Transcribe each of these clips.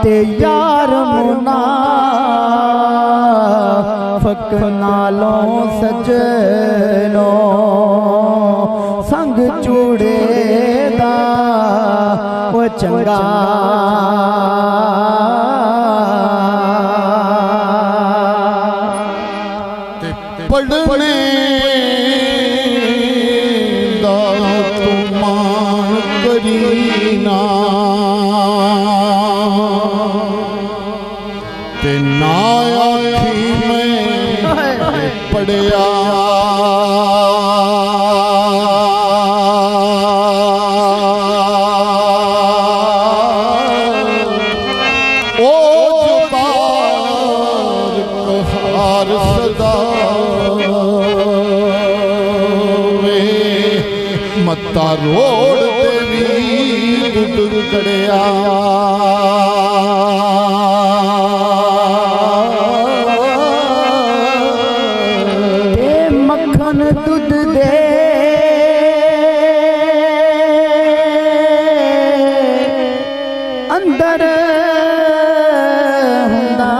ते यार मुना फक नालों सजनो संग चूड़े दा वो चंगा पढ़ने दा तुमान करीना ते ना आखी में पढ़िया ओ जुबान कहार सदा वे मत्ता रोड देवी दुद कड़िया दूध दे अंदर हुंदा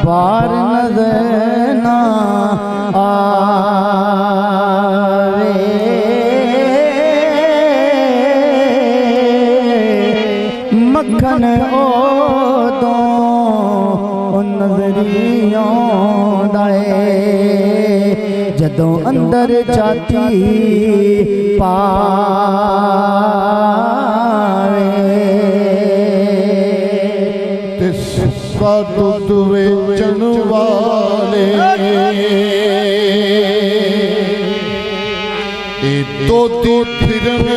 बाहर नजर ना आवे मक्खन ओदों नजरियों जदों अंदर जाती पावे तिस्सा दूध बेचण वाले तो फिरन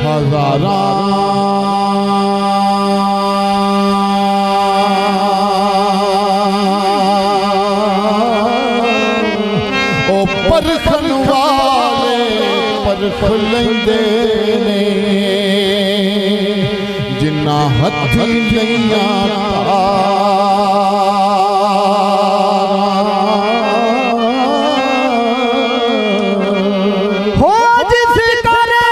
हजारा परखन वाले परख लेंदे ने जिन्ना हथी लईया हो जिस करे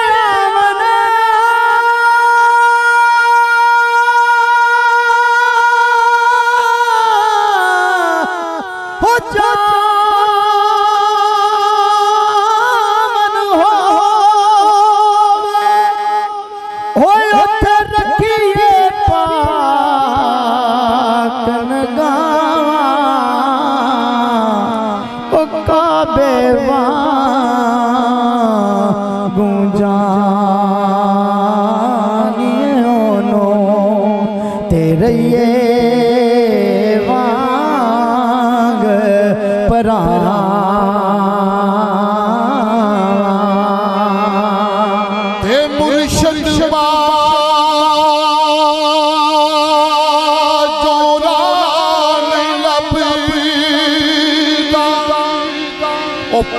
आमना हो जा तेरे वांग परा ते मुर्शद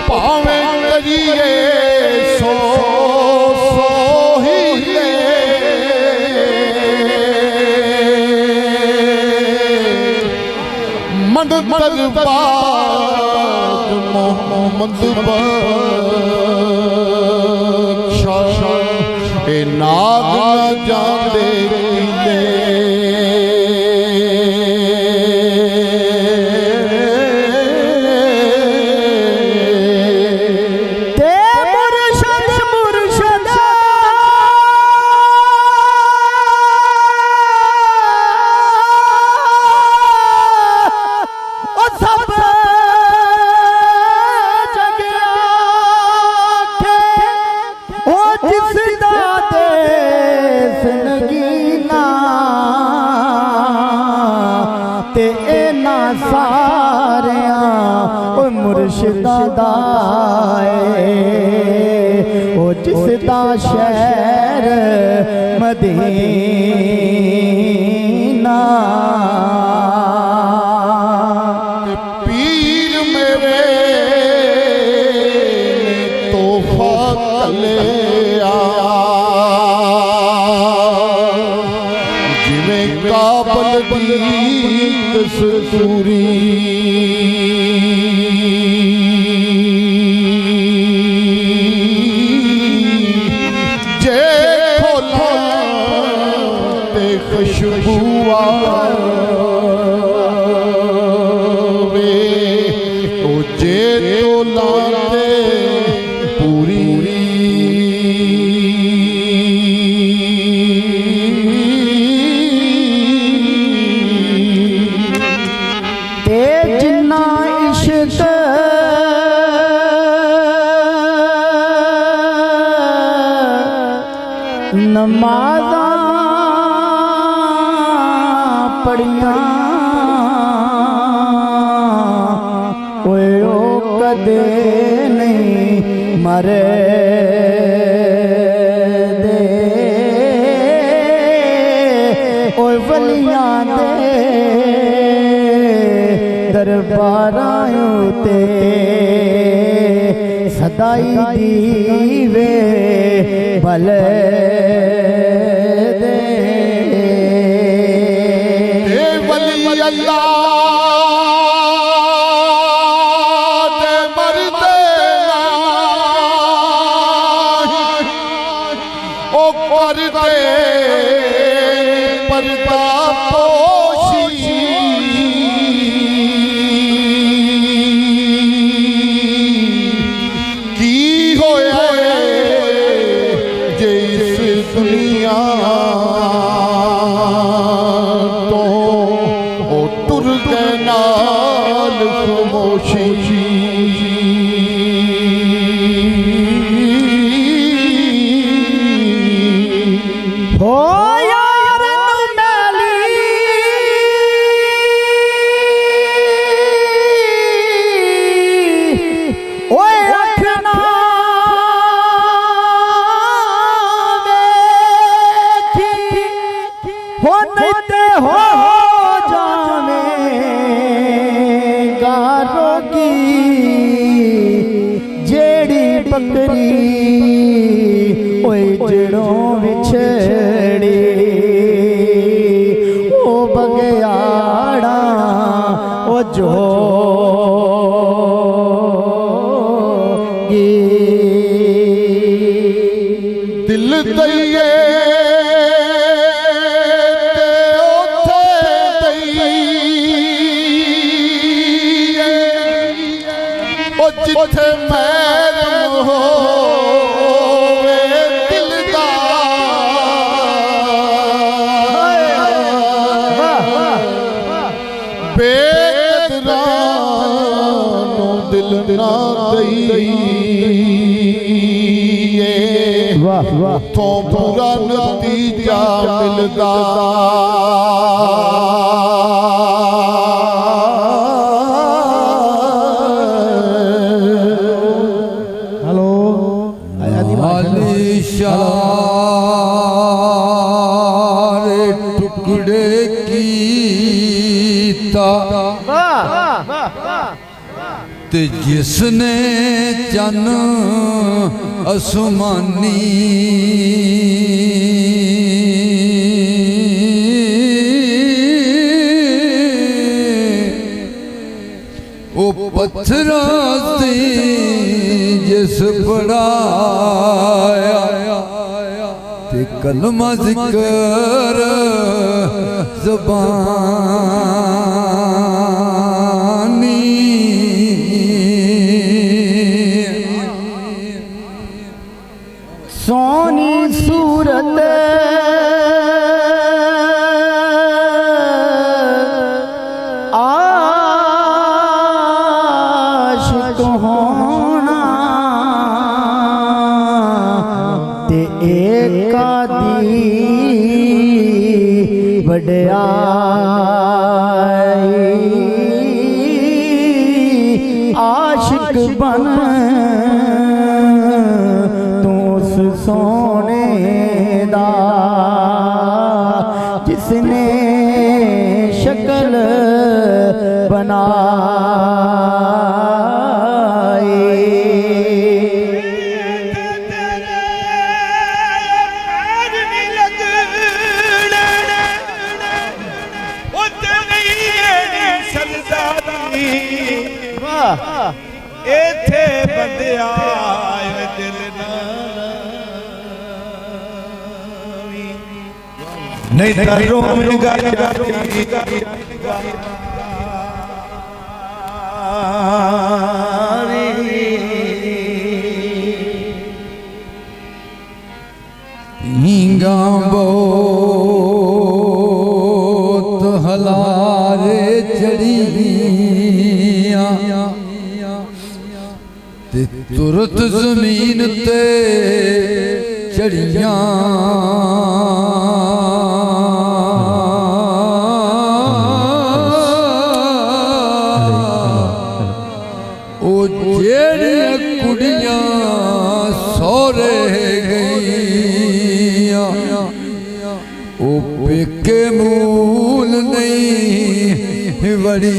पावे करिए सो सो ए नाग न जांदे कीले मुर्शिदा दाए ओ जिसदा शहर मदीना पीर मेरे तोहफा कलिया जिवें काबल दी कसूरी खुशबू आवे ओ जे तो लाते पूरी ते जिन्ना इश्क नमाज़ा पढ़िया ओए ओ कदे नहीं मरे दे ओए वलियां दे दरबारां उते सदाई दीवे भले बकरी ओए जड़ों विछड़ी ओ बगयाड़ा ओ जोगी दिल दइए जिथे मैल होवे दिलदार बेकदरां दिल ना दईए तो पूरा नतीजा मिलदा टुकड़े कीता ते जिसने चन आसमानी ओ पत्थरां से जिस बनाया ते कलमा जिक्र ज़बानी सोनी सूरत आशिक होना ते एक दी वड्याई आशिक बन सोने दा जिसने शक्ल बनाई इथे बंदिया दिल नहीं करो हींगा बहुत हलारे चढ़िया ते तुरत जमीन ते चढ़िया कुड़ियां सोरे गईया ओ पेके मूल नहीं बड़ी